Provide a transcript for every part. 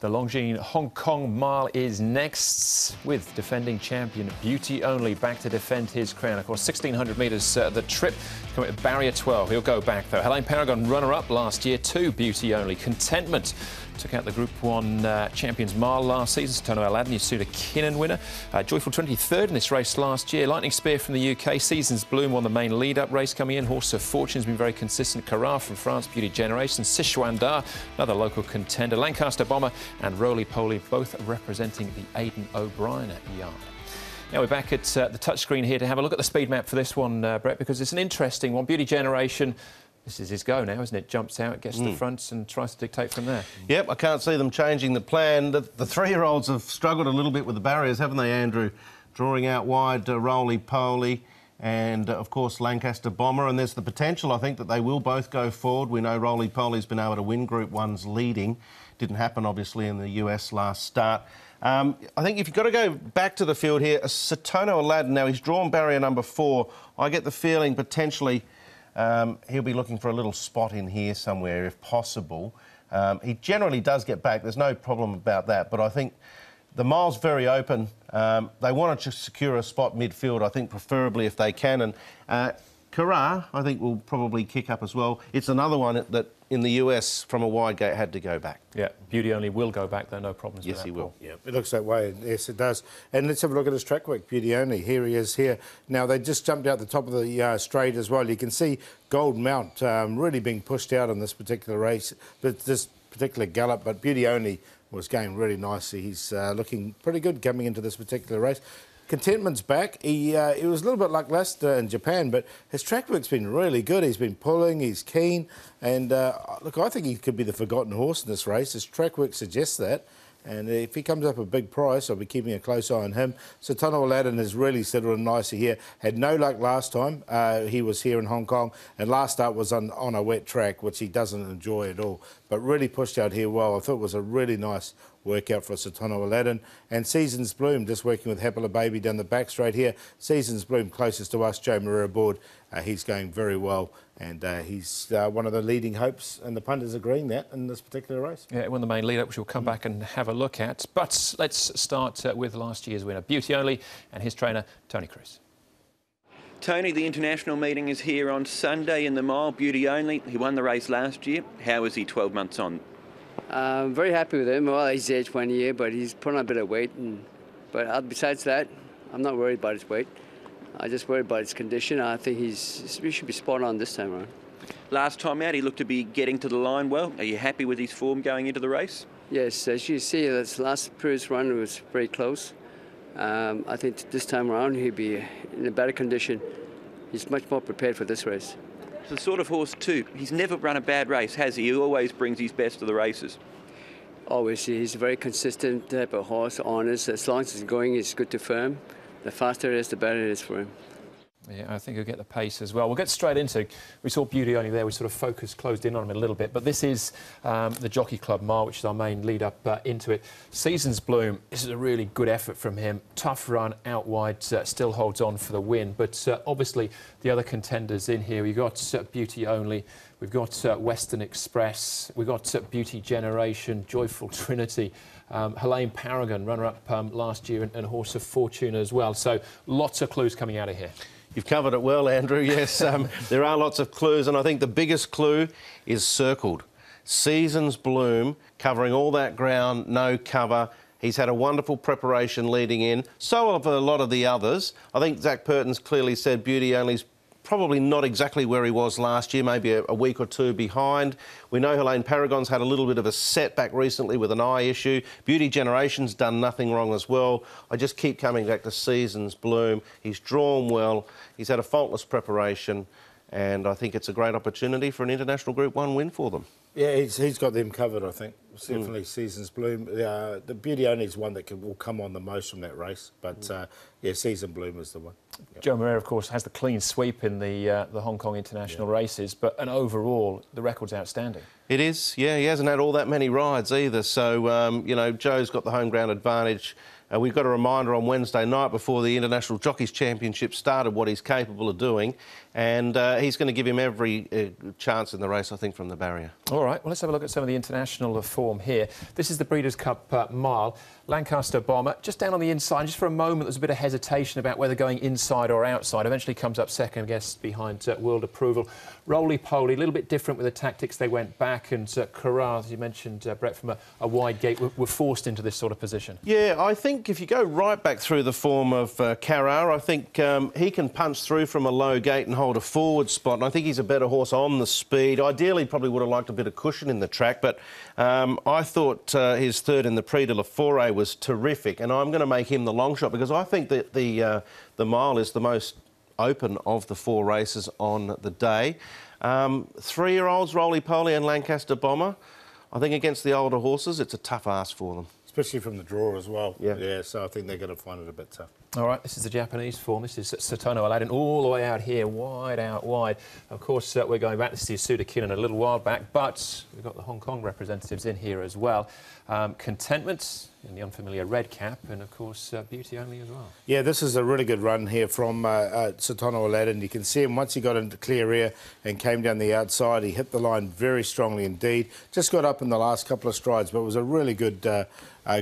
The Longines Hong Kong Mile is next, with defending champion Beauty Only back to defend his crown. Of course, 1,600 metres the trip, coming at barrier 12. He'll go back, though. Helene Paragon, runner-up last year, 2 Beauty Only. Contentment took out the Group 1 Champions Mile last season. Tono Aladdin, Yasuda Kinnan winner. Joyful 23rd in this race last year. Lightning Spear from the UK. Seasons Bloom won the main lead-up race coming in. Horse of Fortune's been very consistent. Cara from France, Beauty Generation. Sichuandar, another local contender. Lancaster Bomber and Roly Poly, both representing the Aidan O'Brien yard. Now we're back at the touchscreen here to have a look at the speed map for this one, Brett, because it's an interesting one. Beauty Generation, this is his go now, isn't it? Jumps out, gets to the front and tries to dictate from there. Yep, I can't see them changing the plan. The 3-year-olds have struggled a little bit with the barriers, haven't they, Andrew? Drawing out wide Roly Poly and, of course, Lancaster Bomber. And there's the potential, I think, that they will both go forward. We know Roly Poly's been able to win Group 1's leading. Didn't happen, obviously, in the US last start. I think if you've got to go back to the field here, Tono Aladdin, now he's drawn barrier number 4. I get the feeling potentially he'll be looking for a little spot in here somewhere, if possible. He generally does get back. There's no problem about that. But I think the mile's very open. They want to just secure a spot midfield, I think, preferably if they can. And Cara, I think, will probably kick up as well. It's another one that in the US from a wide gate had to go back. Yeah, Beauty Only will go back, though, no problems with that. Yes, he will. Yeah, it looks that way. Yes, it does. And let's have a look at his Trackwork, Beauty Only. Here he is here. Now, they just jumped out the top of the straight as well. You can see Gold Mount really being pushed out in this particular race, this particular gallop, but Beauty Only was going really nicely. He's looking pretty good coming into this particular race. Contentment's back. He was a little bit like Leicester in Japan, but his track work's been really good. He's been pulling, he's keen, and look, I think he could be the forgotten horse in this race. His track work suggests that, and if he comes up a big price, I'll be keeping a close eye on him. So Tono Aladdin has really settled in nicely here. Had no luck last time. He was here in Hong Kong, and last start was on a wet track, which he doesn't enjoy at all, but really pushed out here well. I thought it was a really nice workout for Tono Aladdin. And Seasons Bloom just working with Happila Baby down the back straight here. Seasons Bloom closest to us, Joe Maria aboard. He's going very well, and he's one of the leading hopes, and the punters agreeing that in this particular race. Yeah, won the main lead-up, which we'll come back and have a look at. But let's start with last year's winner, Beauty Only, and his trainer, Tony Cruz. Tony, the international meeting is here on Sunday in the mile, Beauty Only. He won the race last year. How is he 12 months on? I'm very happy with him. Well, he's aged 1 year, but he's put on a bit of weight. But besides that, I'm not worried about his weight. I just worry about his condition. I think he should be spot on this time around. Last time out, he looked to be getting to the line well. Are you happy with his form going into the race? Yes, as you see, this last previous run was very close. I think this time around he'll be in a better condition. He's much more prepared for this race. It's the sort of horse too. He's never run a bad race, has he? He always brings his best to the races. Always. He's a very consistent type of horse, honest. As long as he's going, it's good to firm. The faster it is, the better it is for him. Yeah, I think he'll get the pace as well. We'll get straight into, we saw Beauty Only there, we sort of closed in on him a little bit, but this is the Jockey Club Mile, which is our main lead up into it. Seasons Bloom, this is a really good effort from him. Tough run out wide, still holds on for the win, but obviously the other contenders in here, we've got Beauty Only, we've got Western Express, we've got Beauty Generation, Joyful Trinity, Helene Paragon, runner-up last year, and Horse of Fortune as well. So lots of clues coming out of here. You've covered it well, Andrew. Yes, there are lots of clues, and I think the biggest clue is circled. Seasons Bloom, covering all that ground, no cover. He's had a wonderful preparation leading in. So have a lot of the others. I think Zach Purton's clearly said Beauty Only's probably not exactly where he was last year, maybe a week or two behind. We know Helene Paragon's had a little bit of a setback recently with an eye issue. Beauty Generation's done nothing wrong as well. I just keep coming back to Seasons Bloom. He's drawn well. He's had a faultless preparation, and I think it's a great opportunity for an international Group 1 win for them. Yeah, he's got them covered, I think. Definitely Seasons Bloom. The Beauty Only is one that will come on the most from that race, but yeah, Season Bloom is the one. Yep. Joe Maria, of course, has the clean sweep in the Hong Kong international races, but overall, the record's outstanding. It is, yeah. He hasn't had all that many rides either. So, you know, Joe's got the home ground advantage. We've got a reminder on Wednesday night before the International Jockeys Championship started what he's capable of doing. And he's going to give him every chance in the race, I think, from the barrier. All right, well, let's have a look at some of the international form here. This is the Breeders' Cup mile. Lancaster Bomber, just down on the inside. Just for a moment, there's a bit of hesitation about whether going inside or outside. Eventually comes up second, I guess, behind World Approval. Roly-poly, a little bit different with the tactics. They went back, and Carrara, as you mentioned, Brett, from a wide gate, were forced into this sort of position. Yeah, I think if you go right back through the form of Carrara, I think he can punch through from a low gate and hold a forward spot, and I think he's a better horse on the speed. Ideally, probably would have liked a bit of cushion in the track, but I thought his third in the Prix de la Forêt was terrific, and I'm going to make him the long shot because I think that the mile is the most open of the 4 races on the day. 3-year-olds, Roly-Poly and Lancaster Bomber, I think against the older horses, it's a tough ask for them. Especially from the draw as well. Yeah, so I think they're going to find it a bit tough. All right, this is the Japanese form. This is Satono Aladdin all the way out here, wide out wide. Of course, we're going back to see Suda Kinnan a little while back, but we've got the Hong Kong representatives in here as well. Contentment in the unfamiliar red cap, and of course, Beauty Only as well. Yeah, this is a really good run here from Satono Aladdin. You can see him once he got into clear air and came down the outside. He hit the line very strongly indeed. Just got up in the last couple of strides, but it was a really good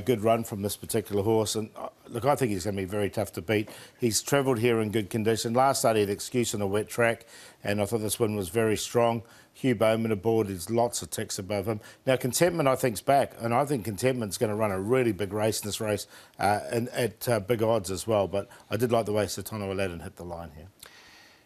good run from this particular horse. And look, I think he's going to be very tough to beat. He's travelled here in good condition. Last start he had excuse on a wet track, and I thought this one was very strong. Hugh Bowman aboard, there's lots of ticks above him. Now, Contentment, I think, is back, and I think Contentment's going to run a really big race in this race at big odds as well. But I did like the way Satono Aladdin hit the line here.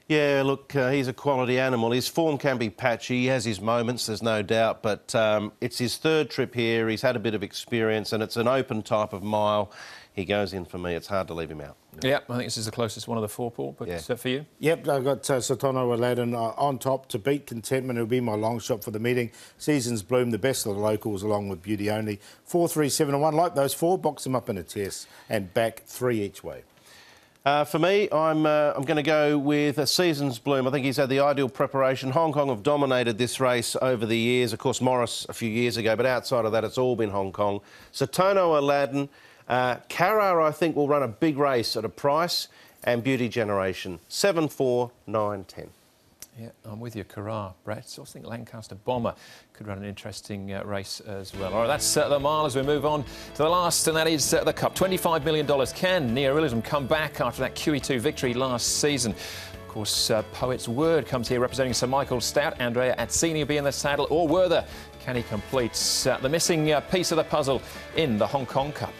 Yeah, look, he's a quality animal. His form can be patchy. He has his moments, there's no doubt, but it's his third trip here. He's had a bit of experience, and it's an open type of mile. He goes in for me. It's hard to leave him out. Yeah, I think this is the closest one of the 4, Paul, but yeah. For you? Yep, I've got Satono Aladdin on top to beat Contentment. It'll be my long shot for the meeting. Seasons Bloom, the best of the locals, along with Beauty Only. 4, 3, 7 and 1. Like those 4, box them up in a test and back 3 each way. For me, I'm going to go with Seasons Bloom. I think he's had the ideal preparation. Hong Kong have dominated this race over the years. Of course, Morris a few years ago, but outside of that, it's all been Hong Kong. Satono Aladdin. Carrara, I think, will run a big race at a price, and Beauty Generation. 7, 4, 9, 10. Yeah, I'm with you, Carrara, Brett. So I think Lancaster Bomber could run an interesting race as well. All right, that's the mile as we move on to the last, and that is the Cup. $25 million. Can Neorealism come back after that QE2 victory last season? Of course, Poet's Word comes here representing Sir Michael Stout. Andrea Atzini will be in the saddle. Or Werther, can he complete the missing piece of the puzzle in the Hong Kong Cup?